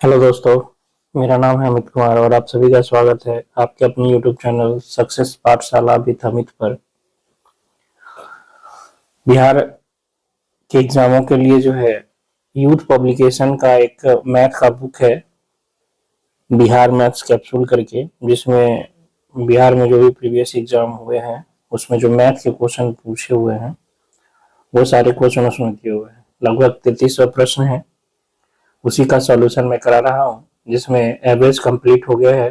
Hello दोस्तों, मेरा नाम है अमित कुमार और आप सभी का स्वागत है आपके अपने यूट्यूब चैनल सक्सेस पाठशाला विद अमित पर। बिहार के एग्जामों के लिए जो है यूथ पब्लिकेशन का एक मैथ का बुक है, बिहार मैथ्स कैप्सूल करके, जिसमें बिहार में जो भी प्रीवियस एग्जाम हुए हैं उसमें जो मैथ के क्वेश्चन पूछे हुए हैं वो सारे क्वेश्चन उसमें दिए हुए हैं। लगभग 3300 प्रश्न है, उसी का सॉल्यूशन मैं करा रहा हूँ, जिसमें एवरेज कंप्लीट हो गया है।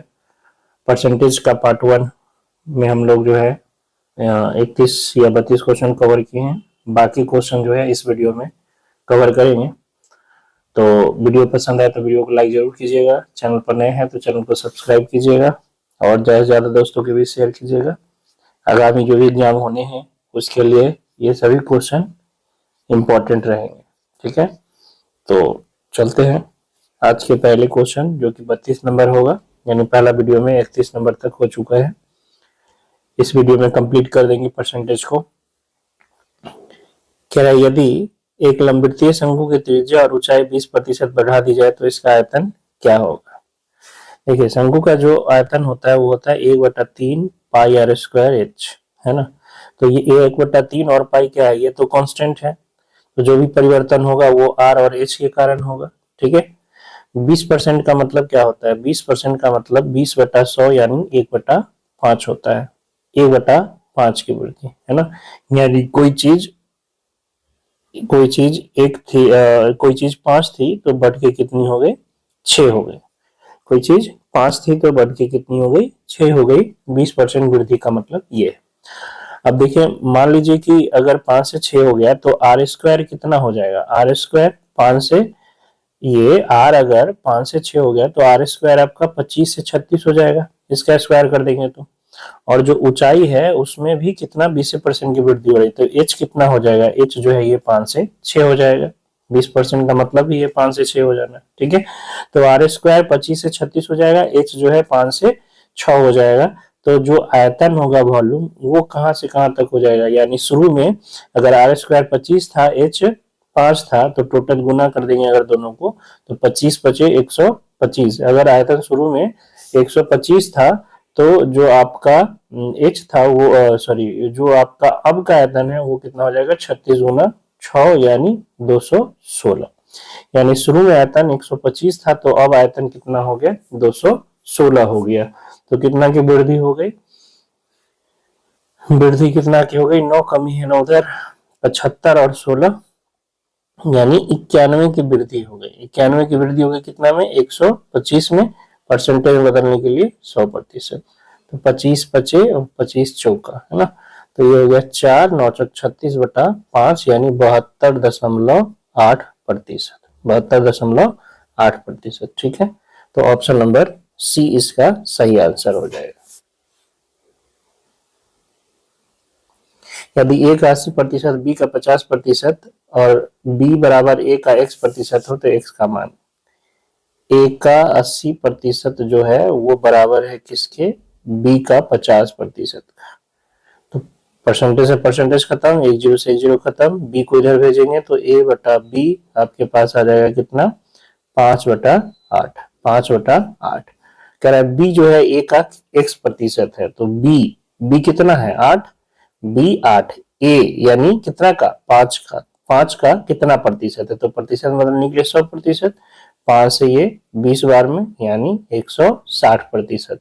परसेंटेज का पार्ट 1 में हम लोग जो है 31 या 32 क्वेश्चन कवर किए हैं। बाकी क्वेश्चन जो है इस वीडियो में कवर करेंगे। तो वीडियो पसंद आए तो वीडियो को लाइक जरूर कीजिएगा, चैनल पर नए हैं तो चैनल को सब्सक्राइब कीजिएगा और ज़्यादा से ज़्यादा दोस्तों के बीच शेयर कीजिएगा। आगामी जो भी एग्जाम होने हैं उसके लिए ये सभी क्वेश्चन इम्पोर्टेंट रहेंगे। ठीक है, तो चलते हैं आज के पहले क्वेश्चन, जो कि 32 नंबर होगा, यानी पहला वीडियो में 31 नंबर तक हो चुका है। इस वीडियो में कंप्लीट कर देंगे परसेंटेज को। कह रहा है यदि एक लंबवृत्तीय शंकु की त्रिज्या और ऊंचाई 20% बढ़ा दी जाए तो इसका आयतन क्या होगा। देखिए, शंकु का जो आयतन होता है वो होता है 1/3 पाई आर स्क्वायर एच, है ना। तो ये 1/3 और पाई क्या है, ये तो कांस्टेंट है, तो जो भी परिवर्तन होगा वो आर और एच के कारण होगा। ठीक है, 20% का मतलब क्या होता है, 20% का मतलब 20/100 यानी 1/5 होता है। 1/5 की वृद्धि, है ना। यानी कोई चीज एक थी, कोई चीज 5 थी तो बढ़ के कितनी हो गई, 6 हो गई। कोई चीज 5 थी तो बढ़ के कितनी हो गई, 6 हो गई। 20% वृद्धि का मतलब ये है। अब देखिए, मान लीजिए कि अगर 5 से 6 हो गया तो आर स्क्वायर कितना हो जाएगा, आर स्क्वायर 5 से, ये आर अगर 5 से 6 हो गया तो आर स्क्वायर आपका 25 से 36 हो जाएगा, इसका स्क्वायर कर देंगे तो। और जो ऊंचाई है उसमें भी कितना 20% की वृद्धि हो रही, तो एच कितना हो जाएगा, एच जो है ये 5 से 6 हो जाएगा। 20% का मतलब ही ये 5 से 6 हो जाना। ठीक है, तो आर स्क्वायर 25 से 36 हो जाएगा, एच जो है 5 से 6 हो जाएगा। तो जो आयतन होगा वॉल्यूम वो कहां से कहां तक हो जाएगा, यानी शुरू में अगर आर स्क्वायर 25 था, एच 5 था, तो टोटल गुना कर देंगे अगर दोनों को, तो 25 बचे 125। अगर आयतन शुरू में 125 था तो जो आपका एच था वो सॉरी, जो आपका अब का आयतन है वो कितना हो जाएगा, 36 गुना 6 यानी 216। यानी शुरू में आयतन 125 था तो अब आयतन कितना हो गया, 216 हो गया। तो कितना की वृद्धि हो गई, वृद्धि कितना की हो गई, 9 कमी है 9 उधर, 75 और 16 यानी 91 की वृद्धि हो गई। 91 की वृद्धि हो गई कितना में, 125 में, परसेंटेज बदलने के लिए 100%। तो 25 बचे और 25 चौका, है ना। तो ये हो गया 4 9 36/5 यानी 72.8%। 72.8%। ठीक है, तो ऑप्शन नंबर सी इसका सही आंसर हो जाएगा। यदि ए का 80%, बी का 50% और बी बराबर ए का x% हो तो x का मान, ए का 80% जो है वो बराबर है किसके, बी का 50% का। तो परसेंटेज से परसेंटेज खत्म, 1 0 से 1 0 खत्म, बी को इधर भेजेंगे तो a बटा बी आपके पास आ जाएगा कितना, 5/8। 5/8 कह रहा है बी जो है ए का x% है, तो बी कितना है, 8, बी 8, ए यानी कितना का, 5 का, 5 का कितना प्रतिशत है, तो प्रतिशत बदलने के लिए 100%। 5 से ये 20 बार में यानी 160%।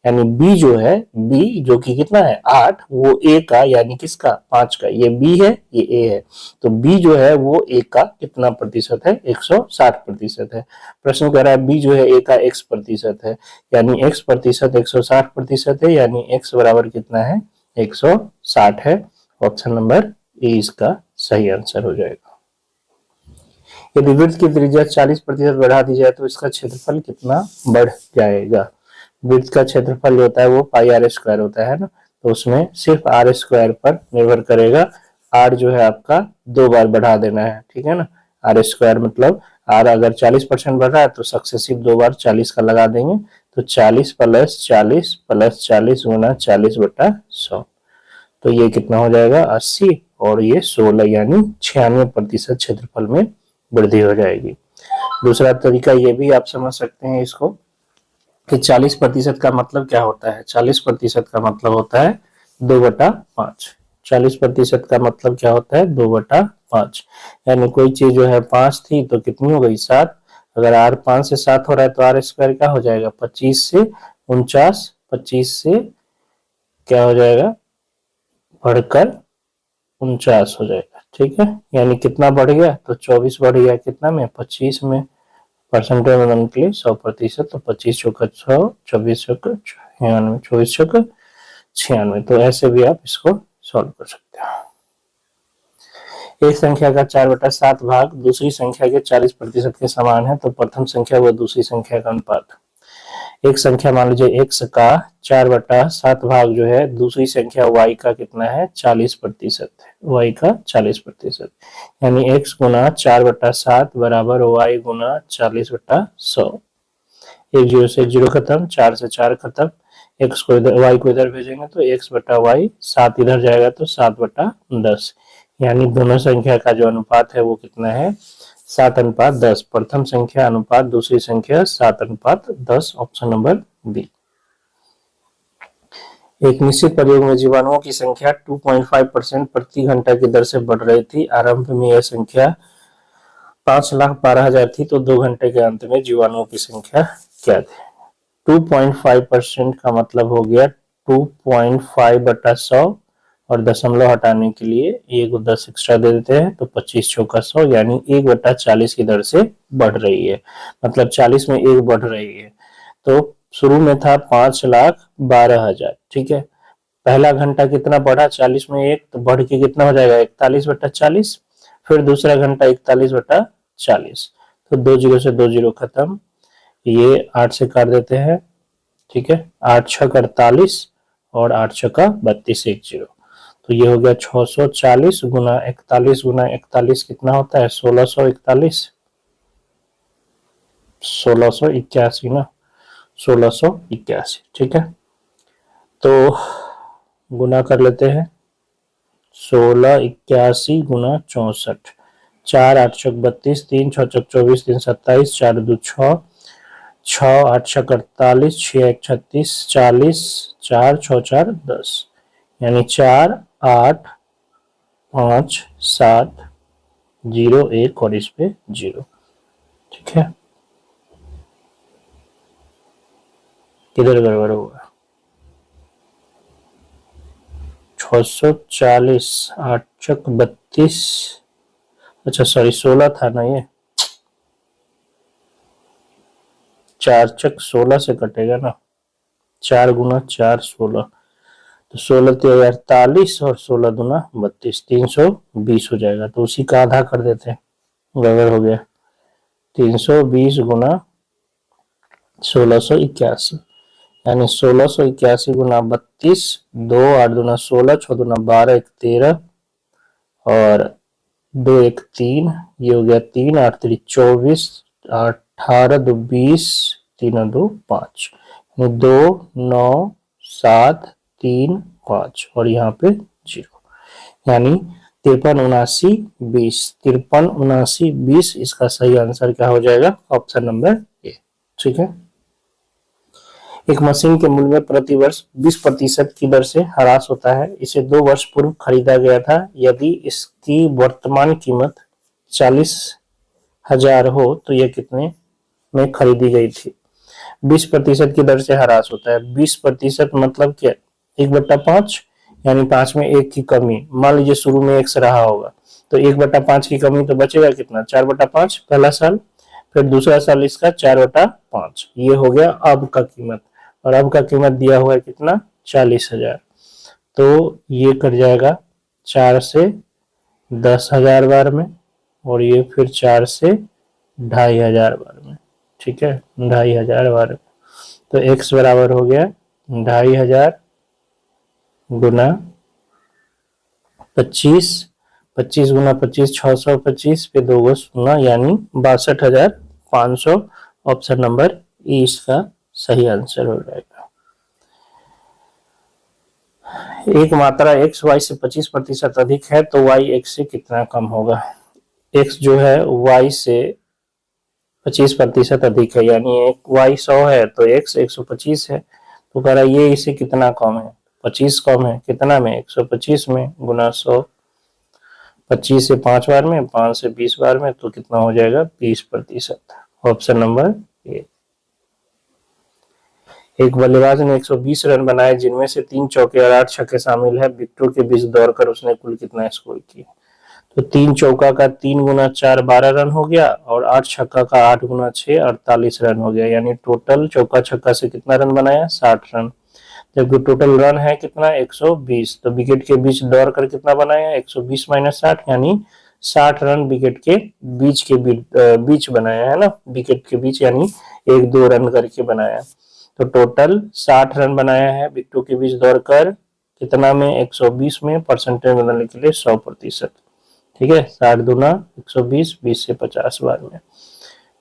यानी बी जो है, बी जो कि कितना है 8, वो ए का यानी किसका, 5 का, ये बी है ये ए है, तो बी जो है वो ए का कितना प्रतिशत है, 160% है। प्रश्न कह रहा है बी जो है ए का x% है, यानी x% 160% है, यानी x बराबर कितना है, 160 है। ऑप्शन नंबर ए इसका सही आंसर हो जाएगा। यदि वृत्त की त्रिज्या 40% बढ़ा दी जाए तो इसका क्षेत्रफल कितना बढ़ जाएगा। वृत्त का क्षेत्रफल जो होता है वो पाई आर स्क्वायर होता है ना, तो उसमें सिर्फ आर स्क्वायर पर निर्भर करेगा। आर जो है आपका 2 बार बढ़ा देना है, ठीक है ना। आर स्क्वायर मतलब आर अगर 40% बढ़ रहा है तो सक्सेसिव 2 बार 40 का लगा देंगे, तो 40 + 40 + 40 गुना 40/100, तो ये कितना हो जाएगा 80 और ये 16 यानी 96% क्षेत्रफल में वृद्धि हो जाएगी। दूसरा तरीका ये भी आप समझ सकते हैं इसको कि 40% का मतलब क्या होता है। 40% का मतलब होता है 2/5। 40% का मतलब क्या होता है 2/5। यानी कोई चीज जो है 5 थी तो कितनी हो गई 7। अगर r 5 से 7 हो रहा है तो r स्क्वायर क्या हो जाएगा 25 से 49। 25 से क्या हो जाएगा बढ़कर 49 हो जाएगा। ठीक है, यानी कितना बढ़ गया तो 24 बढ़ गया कितना में 25 में। परसेंटेज में निकले 100%, तो 25 चौका 100, 24 चौका 96, 24 चौका 96। तो ऐसे भी आप इसको सॉल्व कर सकते हो। एक संख्या का 4/7 भाग दूसरी संख्या के 40% के समान है तो प्रथम संख्या व दूसरी संख्या का अनुपात। एक संख्या मान लीजिए x का 4/7 भाग जो है दूसरी संख्या y का कितना है 40% है। y का 40%, यानी x गुना 4/7 बराबर y गुना 40/100। एक जीरो से जीरो खत्म, 4 से 4 खत्म, x को इधर y को इधर भेजेंगे तो x/y, 7 इधर जाएगा तो 7/10। यानी दोनों संख्या का जो अनुपात है वो कितना है 7:10। प्रथम संख्या अनुपात दूसरी संख्या 7:10। Option number B. एक निश्चित प्रयोग में जीवाणुओं की संख्या 2.5% प्रति घंटा की दर से बढ़ रही थी। आरंभ में यह संख्या 5,12,000 थी तो 2 घंटे के अंत में जीवाणुओं की संख्या क्या थी। 2.5% का मतलब हो गया 2.5/100 और दशमलव हटाने के लिए एक 10 एक्स्ट्रा दे देते हैं तो 25 चौका 100, यानी 1/40 की दर से बढ़ रही है। मतलब 40 में 1 बढ़ रही है। तो शुरू में था 5,12,000। ठीक है, पहला घंटा कितना बढ़ा 40 में 1 तो बढ़ के कितना हो जाएगा 41/40। फिर दूसरा घंटा 41/40। तो 2 जीरो से 2 जीरो खत्म, ये 8 से काट देते हैं। ठीक है, 8 छक 48 और 8 छका 32, 1 जीरो। तो ये हो गया 640 गुना 41 गुना 41 कितना होता है 1641। 1681 ना, 1681। ठीक है, तो गुना कर लेते हैं 1681 गुना 64। 4 8 छक 32, 3 6 छक 24, 3 27, 4 2 6, 6 8 छक 48, 6 1 36, 40, 4 6 4 10। यानी 4 8 5 7 0 1 और इस पे 0। ठीक है, किधर गड़बड़ होगा 640, 8 छक 32, अच्छा सॉरी 16 था ना, ये 4 छक 16 से कटेगा ना, 4 गुना 4 16, तो 16 3 48 और 16 दूना 32, 320 हो जाएगा। तो उसी का आधा कर देते हैं, गड़बड़ हो गया। 320 गुना 1681, यानी 1681 गुना 32, 2 8 दूना 16, 6 दूना 12, 1 13 और 2 1 3, ये हो गया 3 8 3 24, 18 2 20, 3 2 5, 2 9 7 3 5 और यहाँ पे 0। यानी 53 79 20, 53 79 20 इसका सही आंसर क्या हो जाएगा ऑप्शन नंबर ए। ठीक है, एक मशीन के मूल्य में प्रति वर्ष 20% की दर से ह्रास होता है। इसे 2 वर्ष पूर्व खरीदा गया था। यदि इसकी वर्तमान कीमत 40,000 हो तो यह कितने में खरीदी गई थी। 20% की दर से ह्रास होता है। 20% मतलब क्या 1/5, यानी 5 में 1 की कमी। मान लीजिए शुरू में 1 से रहा होगा तो 1/5 की कमी तो बचेगा कितना 4/5 पहला साल, फिर दूसरा साल इसका 4/5। ये हो गया अब का कीमत, और अब का कीमत दिया हुआ है कितना 40,000। तो ये कट जाएगा 4 से 10,000 बार में और ये फिर 4 से 2,500 बार में। ठीक है, 2,500 बार में। तो x बराबर हो गया 2,500 गुना 25, 25 गुना 25 625 पे 2 शून्य, यानी 62,500। ऑप्शन नंबर ई इसका सही आंसर हो जाएगा। एक मात्रा x y से 25% अधिक है तो y x से कितना कम होगा। x जो है y से 25% अधिक है, यानी एक y 100 है तो x 125 है। तो कह रहा है ये इसे कितना कम है, 25 कम है, कितना में, 125 में, गुना 100, 25 से 5 बार में, 5 से 20 बार में, तो कितना हो जाएगा, 20%। Option number A. एक बल्लेबाज ने 120 रन बनाए जिनमें से 3 चौके और 8 छक्के शामिल है, विकेटों के बीच दौड़कर उसने कुल कितना स्कोर किया। तो 3 चौका का 3 गुना 4 12 रन हो गया, और 8 छक्का का 8 गुना 6 48 रन हो गया, यानी टोटल चौका छक्का से कितना रन बनाया, 60 रन। जबकि टोटल रन है कितना, 120। तो विकेट के बीच दौड़ कर कितना बनाया, 120 माइनस 60, यानी 60 रन विकेट के बीच बनाया है ना, विकेट के बीच, यानी 1-2 रन करके बनाया। तो टोटल 60 रन बनाया है विकेटों के बीच दौड़कर, कितना में, 120 में, परसेंटेज बनाने के लिए 100%। ठीक है, 60 दूना 120, 20 से 50 बार में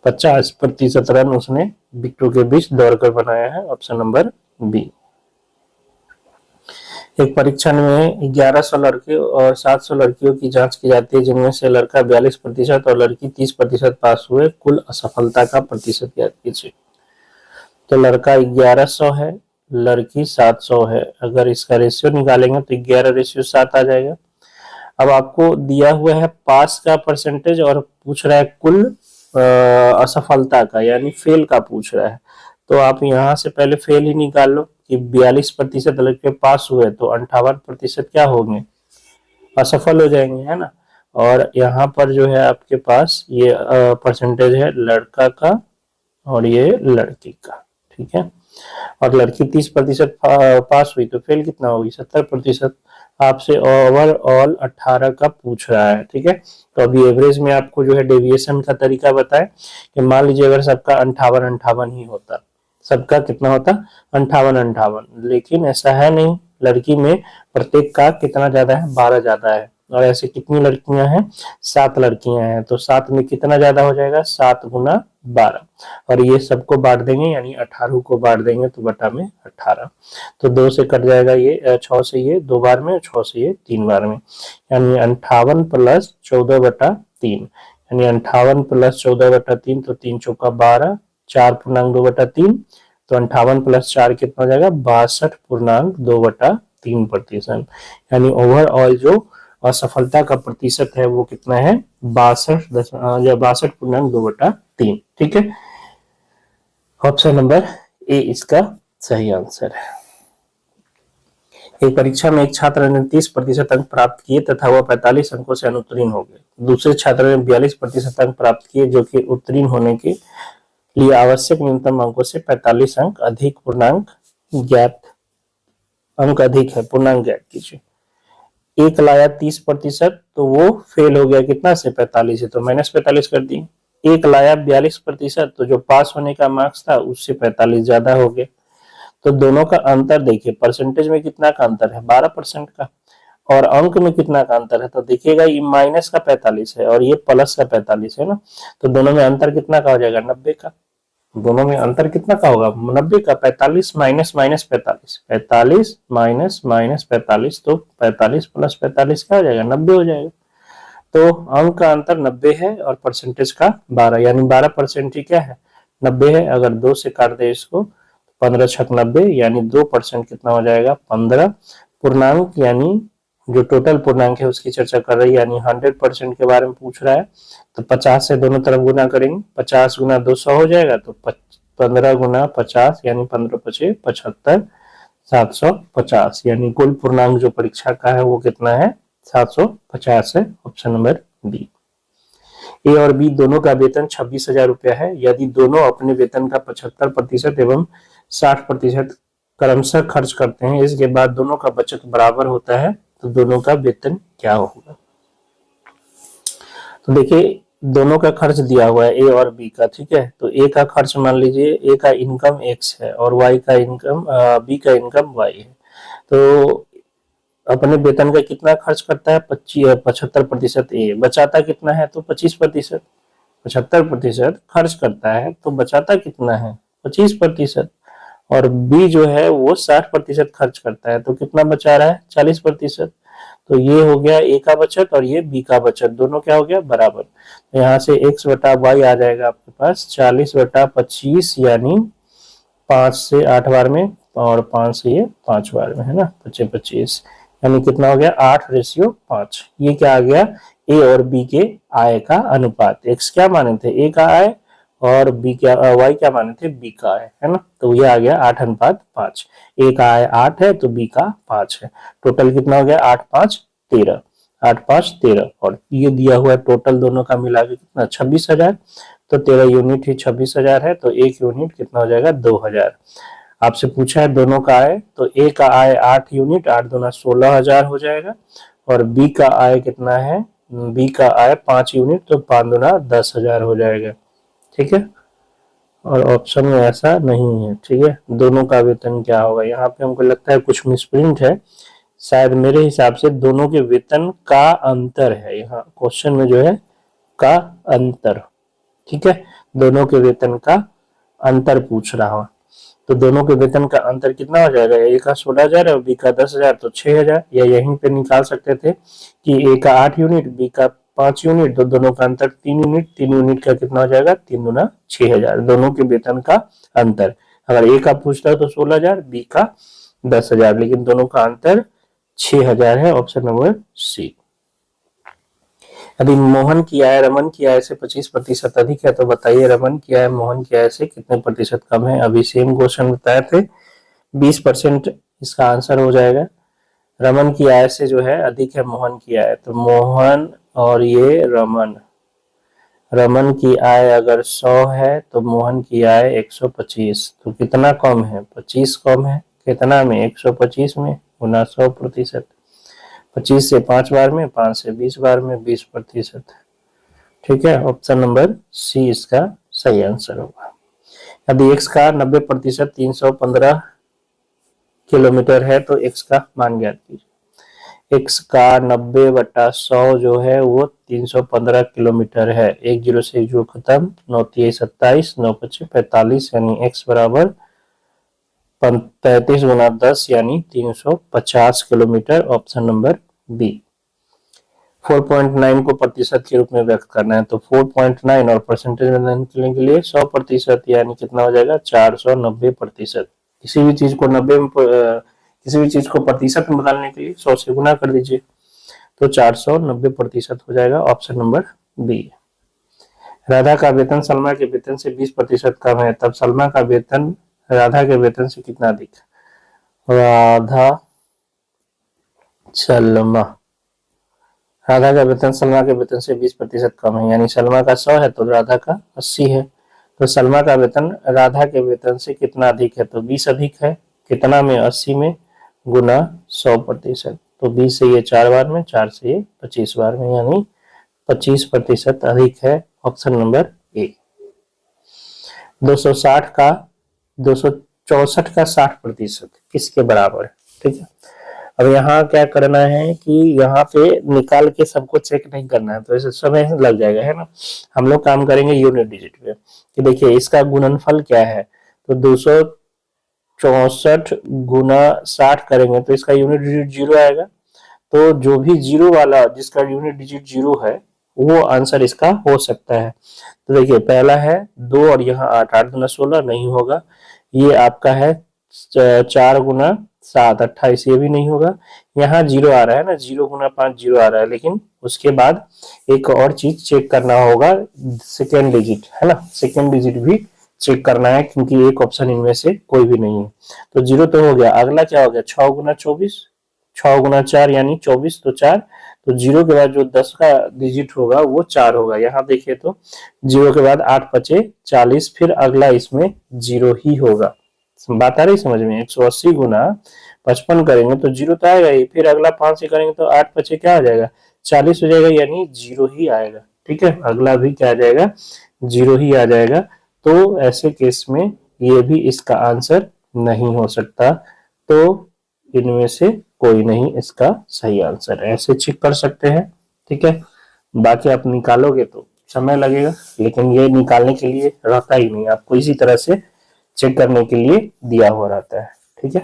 50% रन उसने विकेटों के बीच दौड़कर बनाया है। Option number B. एक परीक्षण में 1100 लड़के और 700 लड़कियों की जांच की जाती है, जिनमें से लड़का 42% और लड़की 30% पास हुए। कुल असफलता का प्रतिशत ज्ञात कीजिए। तो लड़का 1100 है, लड़की 700 है। अगर इसका रेशियो निकालेंगे तो 11:7 आ जाएगा। अब आपको दिया हुआ है पास का परसेंटेज और पूछ रहा है कुल असफलता का, यानी फेल का पूछ रहा है। तो आप यहाँ से पहले फेल ही निकाल लो कि 42% लड़के पास हुए, तो 58% क्या होंगे, असफल हो जाएंगे, है ना। और यहाँ पर जो है आपके पास ये परसेंटेज है लड़का का और ये लड़की का। ठीक है, और लड़की 30% पास हुई, तो फेल कितना होगी, 70%। आपसे ओवरऑल 18 का पूछ रहा है। ठीक है, तो अभी एवरेज में आपको जो है डेविएशन का तरीका बताए कि मान लीजिए अगर सबका 58 ही होता, सबका कितना होता, 58, लेकिन ऐसा है नहीं। लड़की में प्रत्येक का कितना ज्यादा है, 12 ज्यादा है। और ऐसे कितनी लड़कियां हैं, 7 लड़कियां हैं, तो 7 में कितना ज्यादा हो जाएगा, 7 गुना 12, और ये सबको बांट देंगे, यानी 18 को बांट देंगे तो बटा में 18। तो 2 से कट जाएगा ये, 6 से ये 2 बार में, 6 से ये 3 बार में, यानी 58 प्लस 14/3, यानी 58 प्लस 14/3, तो 3 चौका 12, 4.2/3, तो 58 प्लस 4 कितना हो जाएगा, 62.2/3%। यानी ओवरऑल जो असफलता का प्रतिशत है वो कितना है, 62.2/3। ठीक है, ऑप्शन नंबर ए इसका सही आंसर है। एक परीक्षा में एक छात्र ने 30% अंक प्राप्त किए तथा वह 45 अंकों से अनुत्तीर्ण हो गए। दूसरे छात्र ने 42% अंक प्राप्त किए, जो कि उत्तीर्ण होने के लिए आवश्यक न्यूनतम अंकों से 45 अंक अधिक। पूर्णांक ज्ञात, अंक अधिक है, पूर्णांक ज्ञात कीजिए। एक लाया 30%, तो वो फेल हो गया कितना से, 45 है, तो -45 कर दी। एक लाया 42%, तो जो पास होने का मार्क्स था उससे 45 ज्यादा हो गया। तो दोनों का अंतर देखिए, परसेंटेज में कितना का अंतर है, 12% का, और अंक में कितना का अंतर है, तो देखिएगा ये माइनस का 45 है और ये प्लस का 45 है ना। तो दोनों में अंतर कितना का हो जाएगा, 90 का। दोनों में अंतर कितना का होगा, 90 का। 45 माइनस माइनस 45, 45 माइनस माइनस 45, तो 45 प्लस 45 क्या हो जाएगा, 90 हो जाएगा। तो अंक का अंतर 90 है और परसेंटेज का 12, यानी 12% ही क्या है, 90 है। अगर 2 से काट दे इसको, 15 छक 90, यानी 2% कितना हो जाएगा, 15। पूर्णांक यानी जो टोटल पूर्णांक है उसकी चर्चा कर रही है, यानी 100% के बारे में पूछ रहा है। तो 50 से दोनों तरफ गुना करेंगे, 50 गुना 200 हो जाएगा, तो 15 गुना 50, यानी 15 पचे 75, 750, यानी कुल पूर्णांक जो परीक्षा का है वो कितना है, 750 है। Option number B. ए और बी दोनों का वेतन 26,000 रुपया है। यदि दोनों अपने वेतन का 75% एवं 60% क्रमशः खर्च करते हैं, इसके बाद दोनों का बचत बराबर होता है, तो दोनों का वेतन क्या होगा। तो देखिए दोनों का खर्च दिया हुआ है, ए और बी का। ठीक है, तो ए का खर्च मान लीजिए, ए का इनकम एक्स है और वाई का इनकम, बी का इनकम वाई है। तो अपने वेतन का कितना खर्च करता है, 75%। ए बचाता कितना है, तो 25%। 75% खर्च करता है तो बचाता कितना है, 25%। और बी जो है वो 60% खर्च करता है, तो कितना बचा रहा है, 40%। तो ये हो गया ए का बचत और ये बी का बचत, दोनों क्या हो गया बराबर। तो यहाँ से x बटा वाई आ जाएगा आपके पास 40/25 यानी 5 से 8 बार में और 5 से ये 5 बार में, है ना, 25 यानी कितना हो गया 8:5। ये क्या आ गया ए और बी के आय का अनुपात। x क्या माने थे ए का आय और बी क्या वाई क्या माने थे बी का आय, है ना। तो ये आ गया 8:5। ए का आय 8 है तो बी का 5 है। टोटल कितना हो गया 8×5 = 13, 8×5 = 13 और ये दिया हुआ है टोटल दोनों का मिला के कितना 26,000। तो 13 यूनिट ही 26,000 है तो 1 यूनिट कितना हो जाएगा 2,000। आपसे पूछा है दोनों का आय, तो ए का आय 8 यूनिट, 8 दूना 16,000 हो जाएगा और बी का आय कितना है, बी का आय 5 यूनिट तो 5 दूना 10,000 हो जाएगा। ठीक है, और ऑप्शन में ऐसा नहीं है। ठीक है, दोनों का वेतन क्या होगा, यहाँ पे हमको लगता है कुछ मिसप्रिंट है शायद, मेरे हिसाब से दोनों के वेतन का अंतर है यहाँ क्वेश्चन में जो है का अंतर। ठीक है, दोनों के वेतन का अंतर पूछ रहा हूँ, तो दोनों के वेतन का अंतर कितना हो जाएगा, ए का 16,000 और बी का 10,000 तो 6,000। या यहीं पे निकाल सकते थे कि ए का 8 यूनिट बी का 5 यूनिट तो दोनों का अंतर 3 यूनिट, 3 यूनिट का कितना हो जाएगा 3 दूना 6,000, दोनों के वेतन का अंतर। अगर ए का पूछता है तो 16,000, बी का 10,000, लेकिन दोनों का अंतर 6,000 है, ऑप्शन नंबर सी। यदि मोहन की आय रमन की आय से 25% अधिक है तो बताइए रमन की आय मोहन की आय से कितने प्रतिशत कम है। अभी सेम क्वेश्चन बताए थे, 20% इसका आंसर हो जाएगा। रमन की आय से जो है अधिक है मोहन की आय, तो मोहन और ये रमन, रमन की आय अगर 100 है तो मोहन की आय 125, तो कितना कम है 25 कम है, कितना में 125 में गुना 100%, 25 से 5 बार में, 5 से 20 बार में 20%। ठीक है, ऑप्शन नंबर सी इसका सही आंसर होगा। यदि x का 90% 315 किलोमीटर है तो x का मान ज्ञात कीजिए। x का 90/100 जो है वो 315 किलोमीटर है। 1 0 से 1 0 खत्म, 9 3 27, 9 5 45 यानी x बराबर 35 गुना 10 यानी 350 किलोमीटर, ऑप्शन नंबर बी। 4.9 को प्रतिशत के रूप में व्यक्त करना है तो 4.9 और परसेंटेज में निकलने के लिए 100% यानी कितना हो जाएगा 490%। किसी भी चीज को 90 में किसी भी चीज को प्रतिशत में बदलने के लिए 100 से गुना कर दीजिए तो 490% हो जाएगा, ऑप्शन नंबर बी। राधा का वेतन सलमा के वेतन से 20% कम है, तब सलमा का वेतन राधा के वेतन से कितना अधिक। राधा सलमा, राधा का वेतन सलमा के वेतन से 20% कम है, यानी सलमा का 100 है तो राधा का 80 है। तो सलमा का वेतन राधा के वेतन से कितना अधिक है, तो 20 अधिक है, कितना में 80 में गुना 100%, तो 20 से ये 4 बार में, 4 से ये 25 बार में, यानी 25% अधिक है, ऑप्शन नंबर ए। 260 का 264 का 60% किसके बराबर है। ठीक है, अब यहाँ क्या करना है कि यहाँ पे निकाल के सबको चेक नहीं करना है, तो ऐसे समय लग जाएगा, है ना। हम लोग काम करेंगे यूनिट डिजिट पे कि देखिए इसका गुणनफल क्या है, तो 264 गुना 60 करेंगे तो इसका यूनिट डिजिट 0 आएगा। तो जो भी 0 वाला जिसका यूनिट डिजिट 0 है वो आंसर इसका हो सकता है। तो देखिए पहला है 2 और यहाँ 8, 8 दूना 16 नहीं होगा। ये आपका है 4 गुना 7 28, ये भी नहीं होगा। यहाँ 0 आ रहा है ना, 0 गुना 5 0 आ रहा है, लेकिन उसके बाद एक और चीज चेक करना होगा, सेकेंड डिजिट, है ना, सेकेंड डिजिट भी चेक करना है क्योंकि एक ऑप्शन इनमें से कोई भी नहीं है। तो 0 तो हो गया, अगला क्या हो गया 6 गुना 24, 6 गुना 4 यानी 24, तो 4, तो 0 के बाद जो 10 का डिजिट होगा वो 4 होगा। यहाँ देखिए तो 0 के बाद 8 5 40, फिर अगला इसमें 0 ही होगा। बात आ रही समझ में। 180 गुना 55 करेंगे तो 0 तो आएगा ही, फिर अगला 5 से करेंगे तो 8 5 क्या हो जाएगा 40 हो जाएगा, यानी 0 ही आएगा। ठीक है, अगला भी क्या आ जाएगा 0 ही आ जाएगा। तो ऐसे केस में ये भी इसका आंसर नहीं हो सकता, तो इनमें से कोई नहीं इसका सही आंसर है। ऐसे चेक कर सकते हैं। ठीक है, बाकी आप निकालोगे तो समय लगेगा, लेकिन ये निकालने के लिए रहता ही नहीं, आपको इसी तरह से चेक करने के लिए दिया हुआ रहता है। ठीक है,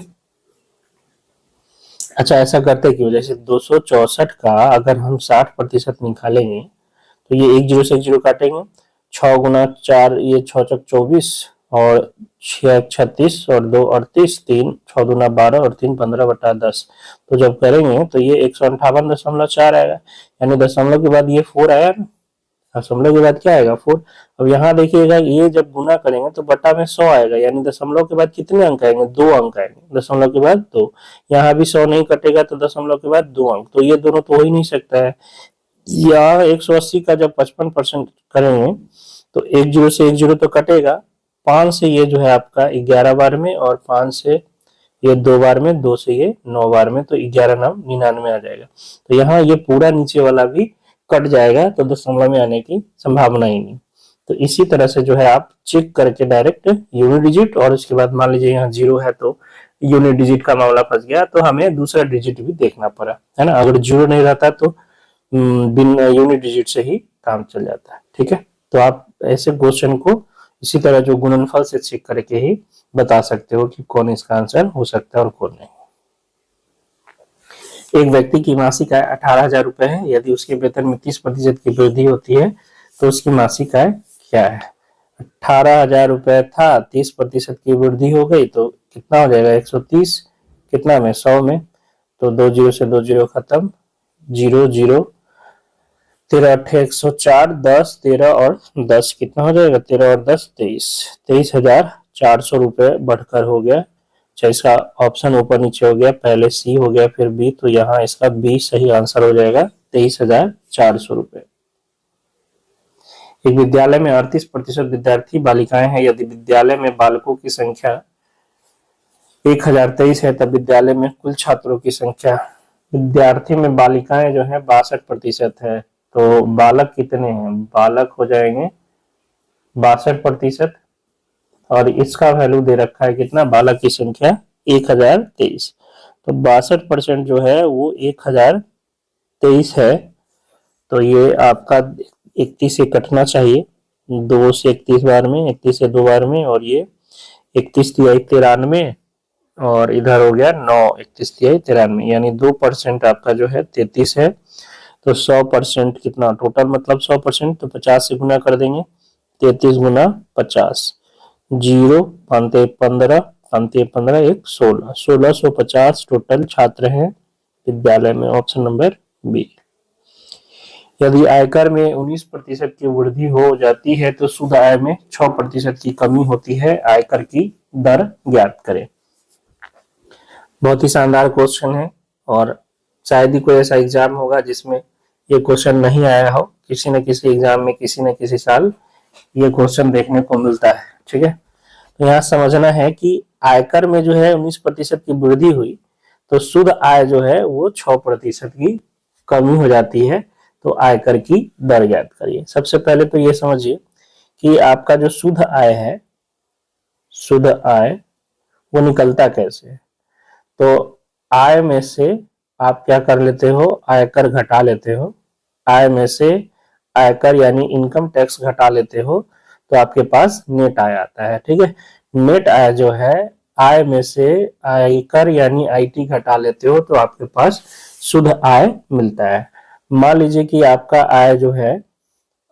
अच्छा, ऐसा करते क्यों? जैसे 264 का अगर हम 60% निकालेंगे तो ये एक जीरो से एक जीरो काटेंगे, 6 गुना 4, ये 6 चौक 24 और 6 36 और 2 38, 3 6 दूना 12 और 3 15/10। तो जब करेंगे तो ये 158.4 आएगा, यानी दशमलव के बाद ये 4 आया ना, दशमलव के बाद क्या आएगा 4। अब यहाँ देखिएगा, ये जब गुना करेंगे तो बटा में 100 आएगा, यानी दशमलव के बाद कितने अंक आएंगे? 2 अंक आएंगे, दशमलव के बाद 2। यहाँ भी 100 नहीं कटेगा तो दशमलव के बाद 2 अंक, तो ये दोनों तो हो ही नहीं सकता है। या 180 का जब 55% करेंगे तो एक जीरो से एक जीरो तो कटेगा, 5 से ये जो है आपका 11 बार में, और 5 से ये 2 बार में, 2 से ये 9 बार में, तो 11×9 = 99 आ जाएगा। तो यहाँ ये पूरा नीचे वाला भी कट जाएगा, तो दशमलव में आने की संभावना ही नहीं। तो इसी तरह से जो है आप चेक करके डायरेक्ट यूनिट डिजिट, और उसके बाद मान लीजिए यहाँ जीरो है तो यूनिट डिजिट का मामला फंस गया, तो हमें दूसरा डिजिट भी देखना पड़ा, है ना। अगर जीरो नहीं रहता तो बिना यूनिट डिजिट से ही काम चल जाता है, ठीक है। तो आप ऐसे क्वेश्चन को इसी तरह जो गुणनफल से चेक करके ही बता सकते हो कि कौन इसका आंसर हो सकता है और कौन नहीं। एक व्यक्ति की मासिक आय 18,000 रुपए है, यदि उसके वेतन में 30% की वृद्धि होती है तो उसकी मासिक आय क्या है? 18,000 रुपए था, 30% की वृद्धि हो गई तो कितना हो जाएगा? 130, कितना में? 100 में, तो 2 जीरो से 2 जीरो खत्म, 0 0, 13 8 104, 10 13 और 10 कितना हो जाएगा? 13 और 10 23, 23,400 रुपए बढ़कर हो गया। अच्छा, इसका ऑप्शन ऊपर नीचे हो गया, पहले सी हो गया फिर बी, तो यहाँ इसका बी सही आंसर हो जाएगा, 23,400 रुपए। एक विद्यालय में 38% विद्यार्थी बालिकाएं हैं, यदि विद्यालय में बालकों की संख्या 1023 है तब विद्यालय में कुल छात्रों की संख्या, विद्यार्थी में बालिकाएं जो है 62% है, तो बालक कितने हैं? बालक हो जाएंगे 62%, और इसका वैल्यू दे रखा है कितना? बालक की संख्या 1023, तो 62% जो है वो 1023 है, तो ये आपका 31 से कटना चाहिए, 2 से 31 बार में, 31 से 2 बार में, और ये 31 तिहाई 93, और इधर हो गया 9, 31 तिहाई 93, यानी 2% आपका जो है 33 है। तो 100% कितना टोटल, मतलब 100%, तो 50 से गुना कर देंगे, 33 गुना 50, 0 5 15, 5 15 1 16, 1650 टोटल छात्र हैं विद्यालय में, ऑप्शन नंबर बी। यदि आयकर में 19% की वृद्धि हो जाती है तो शुद्ध आय में 6% की कमी होती है, आयकर की दर ज्ञात करें। बहुत ही शानदार क्वेश्चन है, और शायद ही कोई ऐसा एग्जाम होगा जिसमें ये क्वेश्चन नहीं आया हो, किसी न किसी एग्जाम में किसी न किसी साल ये क्वेश्चन देखने को मिलता है, ठीक है। तो यहाँ समझना है कि आयकर में जो है 19% की वृद्धि हुई तो शुद्ध आय जो है वो 6% की कमी हो जाती है, तो आयकर की दर ज्ञात करिए। सबसे पहले तो ये समझिए कि आपका जो शुद्ध आय है, शुद्ध आय वो निकलता कैसे है। तो आय में से आप क्या कर लेते हो? आयकर घटा लेते हो, आय में से आयकर यानी इनकम टैक्स घटा लेते हो, तो आपके पास नेट आय आता है, ठीक है। नेट आय जो है, आय में से आयकर यानी आईटी घटा लेते हो तो आपके पास शुद्ध आय मिलता है। मान लीजिए कि आपका आय जो है,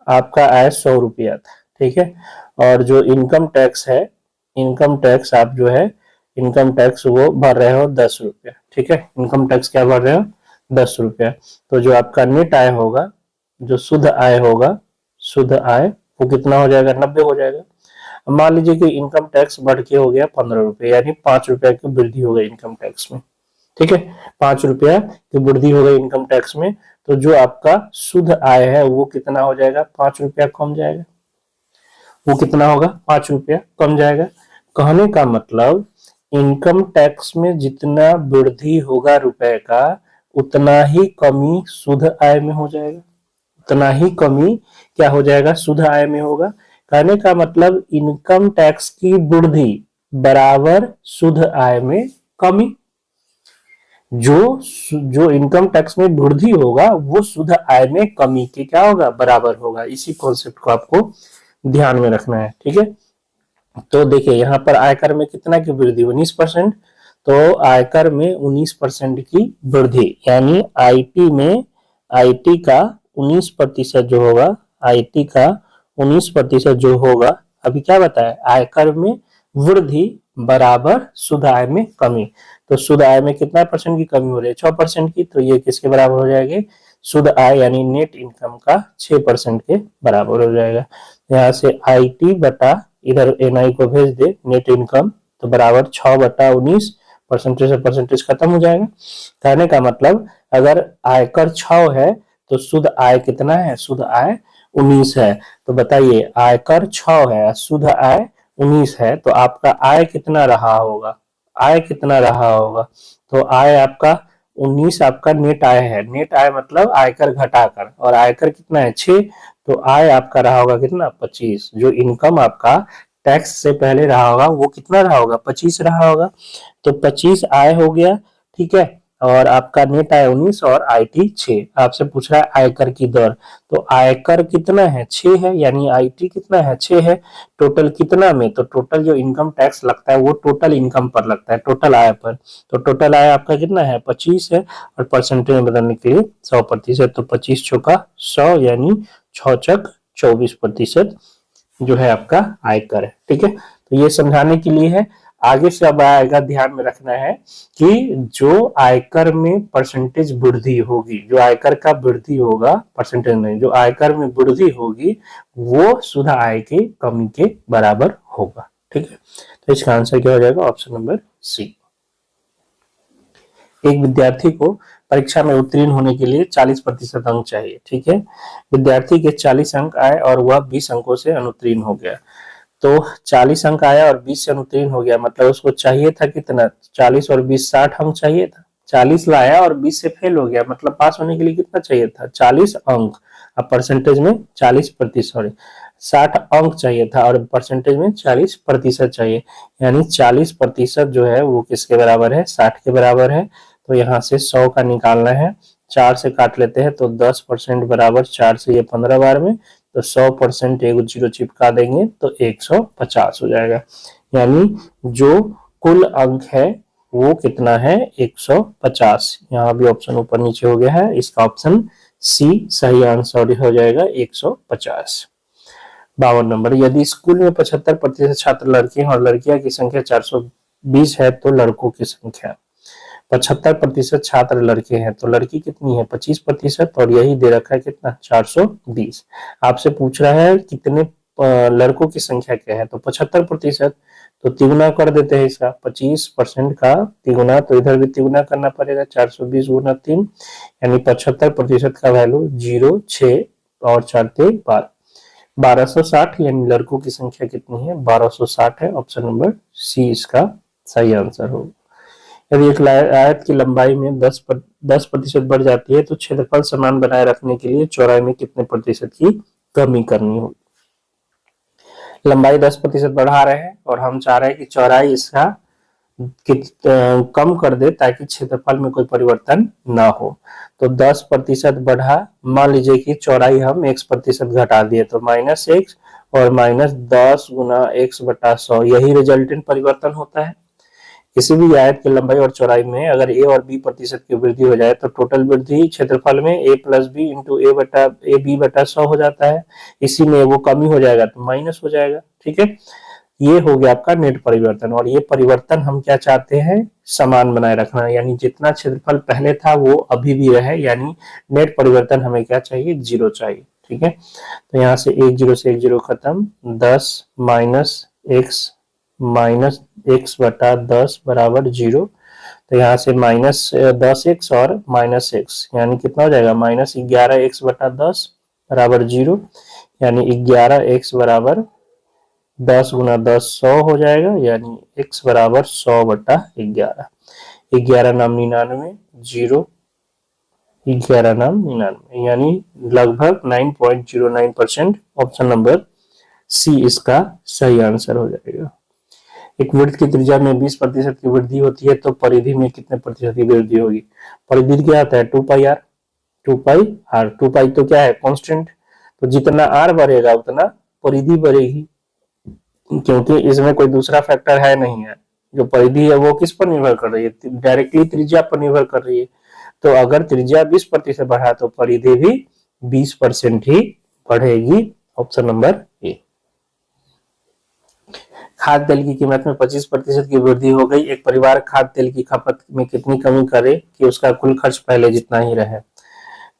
आपका आय 100 रुपया था, ठीक है, और जो इनकम टैक्स है, इनकम टैक्स आप जो है इनकम टैक्स वो भर रहे हो 10 रुपया, ठीक है। इनकम टैक्स क्या भर रहे हो? 10 रुपया। तो जो आपका नेट आय होगा, जो शुद्ध आय होगा, शुद्ध आय वो कितना हो जाएगा? 90 हो जाएगा। मान लीजिए कि इनकम टैक्स बढ़ के हो गया 15 रुपए, यानी 5 रुपया की वृद्धि हो गई इनकम टैक्स में, ठीक है। 5 रुपया की वृद्धि हो गई इनकम टैक्स में, तो जो आपका शुद्ध आय है वो कितना हो जाएगा? 5 रुपया कम जाएगा। वो कितना होगा? 5 रुपया कम जाएगा। कहने का मतलब इनकम टैक्स में जितना वृद्धि होगा रुपए का, उतना ही कमी शुद्ध आय में हो जाएगा, उतना ही कमी क्या हो जाएगा? शुद्ध आय में होगा। कहने का मतलब इनकम टैक्स की वृद्धि बराबर शुद्ध आय में कमी। जो इनकम टैक्स में वृद्धि होगा वो शुद्ध आय में कमी के क्या होगा? बराबर होगा। इसी कॉन्सेप्ट को आपको ध्यान में रखना है, ठीक है। तो देखिए यहाँ पर आयकर में कितना की वृद्धि? 19%, तो आयकर में 19% की वृद्धि, यानी आईटी का 19% जो होगा, आईटी का 19% जो होगा, अभी क्या बताया, आयकर में वृद्धि बराबर शुद्ध आय में कमी। तो शुद्ध आय में कितना परसेंट की कमी हो रही है, 6% की, तो ये किसके बराबर हो जाएगी, शुद्ध आय यानी नेट इनकम का 6% के बराबर हो जाएगा। यहाँ से आईटी बटा इधर एनआई को भेज दे, नेट इनकम, तो बराबर 6/19, परसेंटेज से परसेंटेज खत्म हो जाएगा। कहने का मतलब अगर आयकर 6 है तो शुद्ध आय कितना है, शुद्ध आय 19 है। तो बताइए आयकर 6 है, शुद्ध आय 19 है, तो आपका आय कितना रहा होगा, आय कितना रहा होगा, तो आय आपका 19 आपका नेट आय है, नेट आय मतलब आयकर घटाकर, और आयकर कितना है 6, तो आय आपका रहा होगा कितना 25, जो इनकम आपका टैक्स से पहले रहा होगा वो कितना रहा होगा 25 रहा होगा, तो 25 आय हो गया, ठीक है, और आपका नेट आय 19 और आईटी 6। आपसे पूछ रहा है आयकर की दर, तो आयकर कितना है 6 है, यानी आईटी कितना है 6 है, टोटल कितना में, तो टोटल जो इनकम टैक्स लगता है वो टोटल इनकम पर लगता है, टोटल आय पर, तो टोटल आय आपका कितना है 25 है, और परसेंटेज में बदलने के लिए 100%, तो 25 चौका 100 यानी 6×24% जो है आपका आयकर है, ठीक है। तो ये समझाने के लिए है, आगे से अब आएगा, ध्यान में रखना है कि जो आयकर में परसेंटेज वृद्धि होगी, जो आयकर का वृद्धि होगा, परसेंटेज नहीं, जो आयकर में वृद्धि होगी वो शुद्ध आय की कमी के बराबर होगा, ठीक है। तो इसका आंसर क्या हो जाएगा, ऑप्शन नंबर सी। एक विद्यार्थी को परीक्षा में उत्तीर्ण होने के लिए 40% अंक चाहिए, ठीक है। विद्यार्थी के 40 अंक आए और वह 20 अंकों से अनुत्तीर्ण हो गया, तो 40 अंक आया और 20 से अनुत्तीर्ण हो गया, मतलब उसको चाहिए था कितना, 40 और 20 60 अंक चाहिए था, 40 लाया और 20 से फेल हो गया, मतलब पास होने के लिए कितना चाहिए था 40 अंक, अब परसेंटेज में 40%, 60 अंक चाहिए था और परसेंटेज में 40% चाहिए, यानी 40% जो है वो किसके बराबर है, 60 के बराबर है। तो यहाँ से 100 का निकालना है, 4 से काट लेते हैं तो 10% बराबर 4 से ये 15 बार में, तो 100% एक 0 चिपका देंगे तो 150 हो जाएगा, यानी जो कुल अंक है वो कितना है 150। यहाँ भी ऑप्शन ऊपर नीचे हो गया है, इसका ऑप्शन सी सही आंसर हो जाएगा 150। 52 नंबर, यदि स्कूल में 75% छात्र लड़के हैं और लड़कियां की संख्या 420 है तो लड़कों की संख्या, 75% छात्र लड़के हैं तो लड़की कितनी है 25%, और यही दे रखा है कितना 420। आपसे पूछ रहा है कितने लड़कों की संख्या क्या है, तो 75%, तो तिगुना कर देते हैं इसका, 25% का तिगुना, तो इधर भी तिगुना करना पड़ेगा, 420 गुना 3, यानी 75% का वैल्यू 0 6 और 4 12, 1260, यानी लड़कों की संख्या कितनी है 1260 है, ऑप्शन नंबर सी इसका सही आंसर होगा। यदि एक आयत की लंबाई में 10% बढ़ जाती है तो क्षेत्रफल समान बनाए रखने के लिए चौड़ाई में कितने प्रतिशत की कमी करनी होगी। लंबाई 10% बढ़ा रहे हैं और हम चाह रहे हैं कि चौड़ाई इसका कम कर दे ताकि क्षेत्रफल में कोई परिवर्तन ना हो, तो 10% बढ़ा, मान लीजिए कि चौड़ाई हम x% घटा दिए, तो -x और -10 गुना x/100, यही रिजल्टेंट परिवर्तन होता है। किसी भी आयत की लंबाई और चौड़ाई में अगर a और b प्रतिशत की वृद्धि हो जाए तो टोटल वृद्धि क्षेत्रफल में a + b into a b/100 हो जाता है, इसी में वो कमी हो जाएगा तो माइनस हो जाएगा, ठीक है। ये हो गया आपका नेट परिवर्तन, और ये परिवर्तन हम क्या चाहते हैं समान बनाए रखना, यानी जितना क्षेत्रफल पहले था वो अभी भी रहे, यानी नेट परिवर्तन हमें क्या चाहिए 0 चाहिए, ठीक है। तो यहाँ से 1 0 से 1 0 खत्म, 10 -x बराबर 0, तो यहाँ से -10x और -x, यानी कितना हो जाएगा -11x/10 बराबर 0, यानी 11x बराबर 10 गुना 10 100 हो जाएगा, यानी x बराबर 100/11, 11 नाम 99, 0 11 नाम 99, यानी लगभग 9.09%, ऑप्शन नंबर सी इसका सही आंसर हो जाएगा। एक वृत्त की त्रिज्या में 20% की वृद्धि होती है तो परिधि में कितने प्रतिशत की वृद्धि होगी। परिधि क्या आता है 2πr, 2πr, 2π तो क्या है कांस्टेंट, तो जितना r बढ़ेगा उतना परिधि बढ़ेगी, क्योंकि इसमें कोई दूसरा फैक्टर है नहीं है, जो परिधि है वो किस पर निर्भर कर रही है, डायरेक्टली त्रिज्या पर निर्भर कर रही है। तो अगर त्रिज्या 20% बढ़ा तो परिधि भी 20% ही बढ़ेगी। Option number A. खाद्य तेल की कीमत में 25% की वृद्धि हो गई। एक परिवार खाद्य तेल की खपत में कितनी कमी करे कि उसका कुल खर्च पहले जितना ही रहे।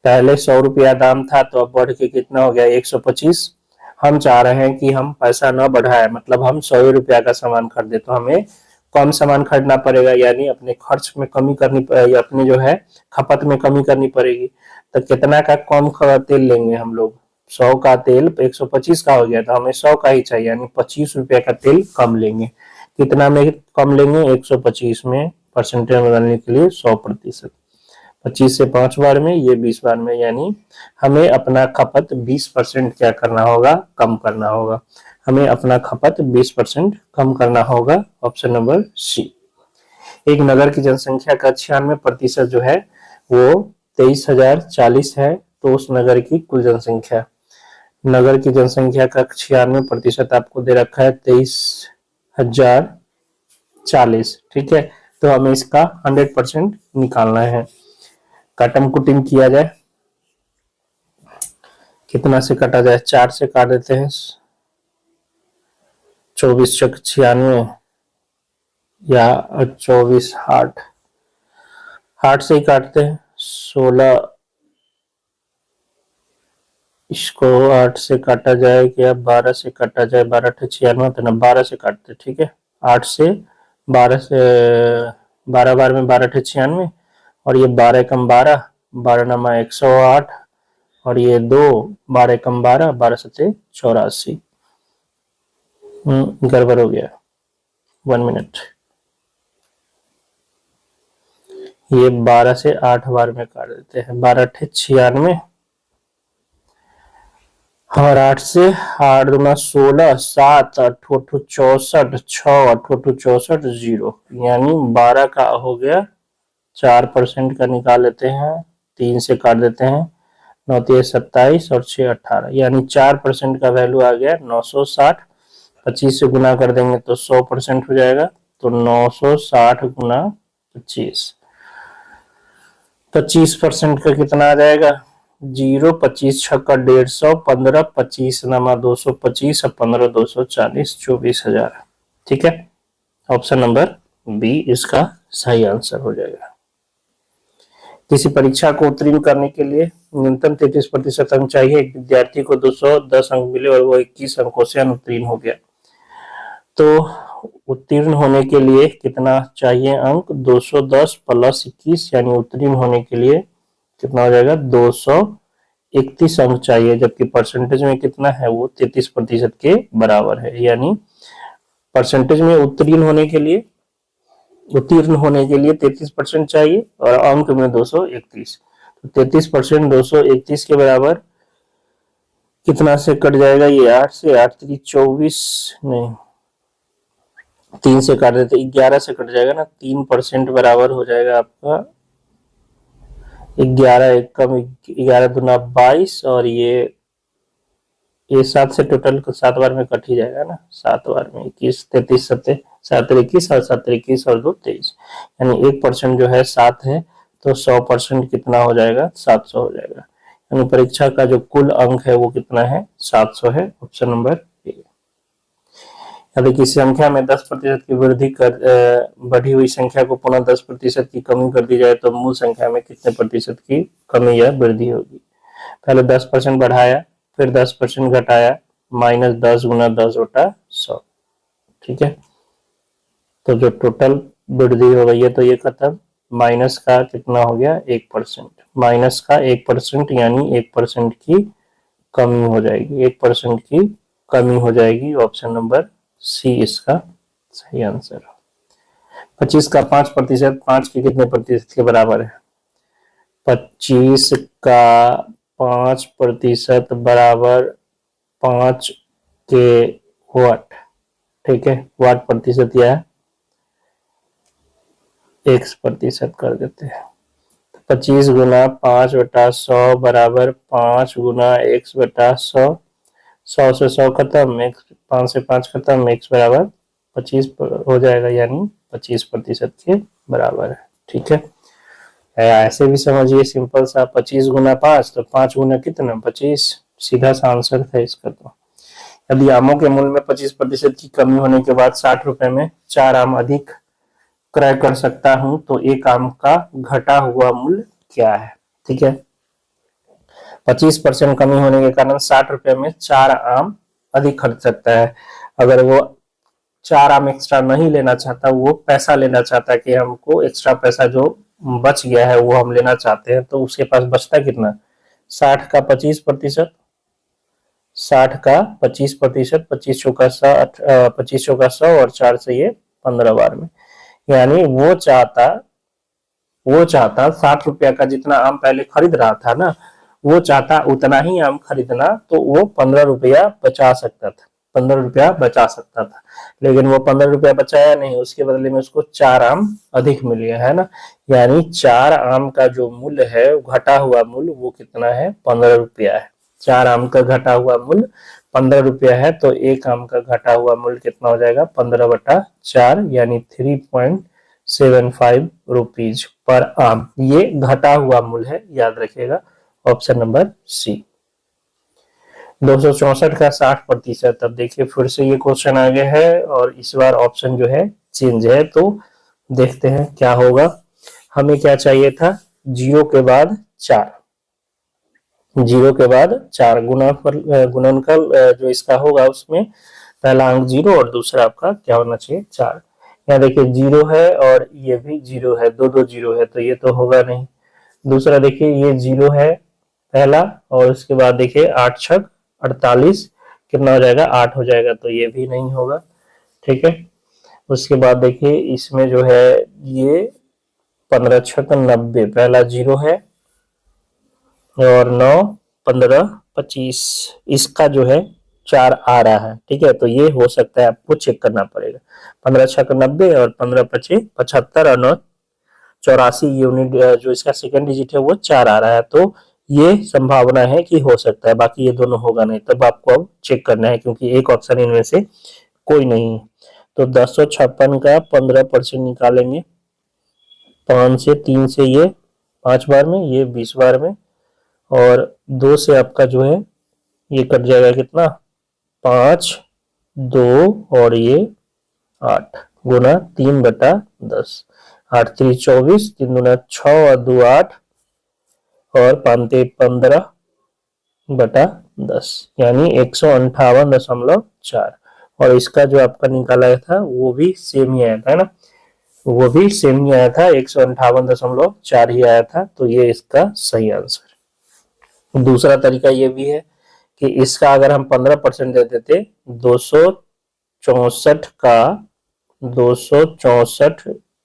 पहले 100 रुपया दाम था तो अब बढ़ के कितना हो गया 125। हम चाह रहे हैं कि हम पैसा न बढ़ाए, मतलब हम 100 रुपया का सामान खरीदे तो हमें कम सामान खरीदना पड़ेगा, यानी अपने खर्च में कमी करनी, अपने जो है खपत में कमी करनी पड़ेगी। तो कितना का कम तेल लेंगे हम लोग, 100 का तेल 125 का हो गया तो हमें 100 का ही चाहिए, यानी 25 रुपया का तेल कम लेंगे। कितना में कम लेंगे, 125 में परसेंटेज में बदलने के लिए 100%। 25 से 5 बार में, ये 20 बार में, यानी हमें अपना खपत 20% क्या करना होगा, कम करना होगा। हमें अपना खपत 20% कम करना होगा। Option number C. एक नगर की जनसंख्या का 96% जो है वो 23,040 है, तो उस नगर की कुल जनसंख्या, नगर की जनसंख्या का 96% आपको दे रखा है 23,040। ठीक है, तो हमें इसका 100% निकालना है। काटम कुटिम किया जाए, कितना से काटा जाए, 4 से काट देते हैं, 24 चक 96 या 24 8 से ही काटते हैं। 16, इसको 8 से काटा जाए या 12 से काटा जाए, 12 8 96 तो ना 12 से काटते, ठीक है। 8 से 12 से 12 बार में 12 8 96, और ये 12 कम 12, 12 नमा 108, और ये 2 12 कम 12, 12 सत्ते 84। गड़बड़ हो गया, 1 मिनट। ये 12 से 8 बार में काट देते हैं, 12 8 96, और 8 से 8 दूना 16, 7 8 8 64, 6 8 8 64, 0, यानी 12 का हो गया 4% का निकाल लेते हैं, 3 से काट देते हैं, 9 3 27 और 6 18, यानी 4% का वैल्यू आ गया 960। 25 से गुना कर देंगे तो 100% हो जाएगा, तो 960 गुना 25, 25% का कितना आ जाएगा 0, 25 छक्का 150, 15 25 नमा 225 और 15 240, 24,000। ठीक है, ऑप्शन नंबर बी इसका सही आंसर हो जाएगा। किसी परीक्षा को उत्तीर्ण करने के लिए न्यूनतम 33% अंक चाहिए। एक विद्यार्थी को 210 अंक मिले और वो 21 अंकों से अनुत्तीर्ण हो गया, तो उत्तीर्ण होने के लिए कितना चाहिए अंक, 210 प्लस 21, यानी उत्तीर्ण होने के लिए कितना हो जाएगा 231 अंक चाहिए, जबकि परसेंटेज में कितना है वो 33% के बराबर है। यानी परसेंटेज में उत्तीर्ण होने के लिए 33% चाहिए और अंक में 231, तो 33% 231 के बराबर कितना से कट जाएगा, ये 8 से, 8 3 24, नहीं 3 से काट देते 11 से कट जाएगा ना, 3% बराबर हो जाएगा आपका 11 एक कम 11 दूना 22, और ये 7 से टोटल 7 बार में कट ही जाएगा ना, 7 बार में 21 33 7 7 21 और 7 21 और 2 23, यानी 1% जो है 7 है, तो 100% कितना हो जाएगा 700 हो जाएगा। यानी परीक्षा का जो कुल अंक है वो कितना है 700 है। Option number A. यदि किसी संख्या में 10% की वृद्धि कर बढ़ी हुई संख्या को पुनः 10% की कमी कर दी जाए तो मूल संख्या में कितने प्रतिशत की कमी या वृद्धि होगी। पहले 10% बढ़ाया, फिर 10% घटाया, -10 गुना 10 बटा 100। ठीक है, तो जो टोटल वृद्धि हो गई है तो ये खत्म, माइनस का कितना हो गया 1%, माइनस का 1%, यानी 1% की कमी हो जाएगी, 1% की कमी हो जाएगी। ऑप्शन नंबर सी इसका सही आंसर। 25 का 5%, 5 के कितने प्रतिशत के बराबर है, 25 का 5% बराबर 5 के वाट। ठीक है, वाट प्रतिशत या एक्स प्रतिशत कर देते हैं, 25 गुना 5 बटा 100 बराबर 5 गुना x बटा 100, 100 से 100 खत्म, x 5 से 5 खत्म, x बराबर 25 हो जाएगा, यानी 25% के बराबर है। ठीक है, ऐसे भी समझिए सिंपल सा, 25 गुना 5 तो 5 गुना कितना 25, सीधा सा आंसर था इसका। तो यदि आमों के मूल्य में 25% की कमी होने के बाद 60 रुपए में 4 आम अधिक क्रय कर सकता हूं तो एक आम का घटा हुआ मूल्य क्या है। ठीक है, 25% कमी होने के कारण 60 रुपए में 4 आम अधिक खरीद सकता है। अगर वो 4 आम एक्स्ट्रा नहीं लेना चाहता, वो पैसा लेना चाहता है कि हमको एक्स्ट्रा पैसा जो बच गया है वो हम लेना चाहते हैं, तो उसके पास बचता कितना, 60 का 25%, 60 का 25%, 25 चौका 60, 25 चौका 100 और 4 से ये 15 बार में, यानी वो चाहता 60 रुपया का जितना आम पहले खरीद रहा था ना, वो चाहता उतना ही आम खरीदना, तो वो 15 रुपया बचा सकता था, 15 रुपया बचा सकता था। लेकिन वो 15 रुपया बचाया नहीं, उसके बदले में उसको 4 आम अधिक मिल गया है ना, यानी 4 आम का जो मूल्य है, घटा हुआ मूल्य वो कितना है, 15 रुपया है। 4 आम का घटा हुआ मूल्य 15 रुपया है, तो एक आम का घटा हुआ मूल्य कितना हो जाएगा, 15/4, यानी 3.75 रुपीज पर आम। ये घटा हुआ मूल्य है, याद रखिएगा, ऑप्शन नंबर सी। 264 का 60%। अब देखिए फिर से ये क्वेश्चन आ गया है और इस बार ऑप्शन जो है चेंज है, तो देखते हैं क्या होगा। हमें क्या चाहिए था, 0 के बाद 4, 0 के बाद 4 गुणनफल जो इसका होगा उसमें पहला अंक 0 और दूसरा आपका क्या होना चाहिए, 4। यहाँ देखिए 0 है और ये भी 0 है, दो 0 है, तो ये तो होगा नहीं। दूसरा देखिए ये 0 है पहला, और उसके बाद देखिए 8 छक 48, कितना हो जाएगा, 8 हो जाएगा, तो ये भी नहीं होगा। ठीक है, उसके बाद देखिए इसमें जो है ये 15 छक 90, पहला 0 है और 9 15 25, इसका जो है 4 आ रहा है। ठीक है, तो ये हो सकता है, आपको चेक करना पड़ेगा। 15 छक 90 और 15 25 75 और 9 84 यूनिट जो इसका सेकंड डिजिट है वो 4 आ रहा है, तो ये संभावना है कि हो सकता है, बाकी ये दोनों होगा नहीं। तब आपको अब चेक करना है, क्योंकि एक ऑप्शन इनमें से कोई नहीं है। तो 1056 का 15% निकालेंगे, 5 से 3 से ये 5 बार में, ये 20 बार में, और 2 से आपका जो है ये कट जाएगा कितना, 5 2 और ये 8 गुना 3/10, 8 3 24, 3 दूना 6 और 2 8 और 5 15/10, यानी 158.4। और इसका जो आपका निकाला था वो भी सेम ही आया था ना, वो भी सेम ही आया था, 158.4 ही आया था, तो ये इसका सही आंसर। दूसरा तरीका ये भी है कि इसका अगर हम 15% दे देते, 264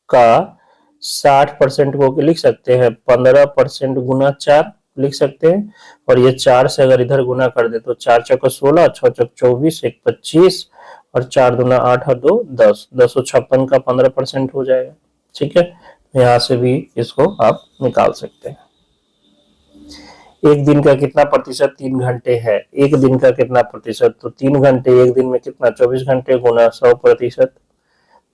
का 60% को लिख सकते हैं 15% गुना 4 लिख सकते हैं, और ये 4 से अगर इधर गुना कर दे तो 4 चौक 16, 6 चौक 24, 1 25 और 4 दूना 8 और 2 10, 256 का 15% हो जाएगा। ठीक है, यहाँ से भी इसको आप निकाल सकते हैं। एक दिन का कितना प्रतिशत 3 घंटे है, एक दिन का कितना प्रतिशत, तो 3 घंटे एक दिन में कितना, 24 घंटे गुना 100%,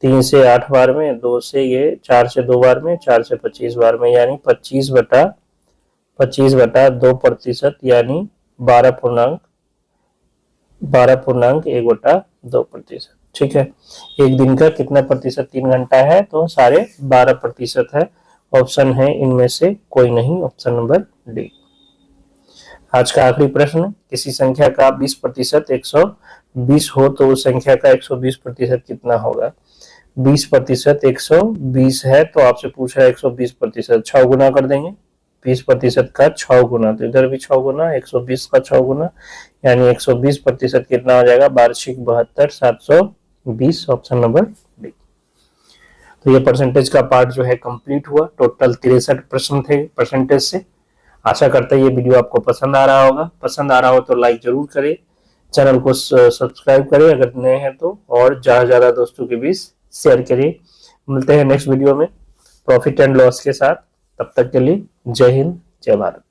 3 से 8 बार में, 2 से ये 4 से 2 बार में, 4 से 25 बार में, यानी 25/2%, यानी 12.1/2%। ठीक है, एक दिन का कितना प्रतिशत 3 घंटा है, तो 12.5% है। ऑप्शन है इनमें से कोई नहीं, ऑप्शन नंबर डी। आज का आखिरी प्रश्न, किसी संख्या का 20% 120 हो तो उस संख्या का 120% कितना होगा। 20% 120 है, तो आपसे पूछ रहा है 120%, 6 गुना कर देंगे, 20% का 6 गुना, तो इधर भी 6 गुना, 120 का 6 गुना, यानी 120% कितना हो जाएगा, वार्षिक 72,720, ऑप्शन नंबर डी। तो ये परसेंटेज का पार्ट जो है कंप्लीट हुआ। टोटल 63 प्रश्न थे परसेंटेज से। आशा करता है ये वीडियो आपको पसंद आ रहा होगा। पसंद आ रहा हो तो लाइक जरूर करें, चैनल को सब्सक्राइब करें अगर नए हैं तो, और ज्यादा ज्यादा दोस्तों के बीच शेयर करिए। मिलते हैं नेक्स्ट वीडियो में प्रॉफिट एंड लॉस के साथ, तब तक के लिए जय हिंद जय भारत।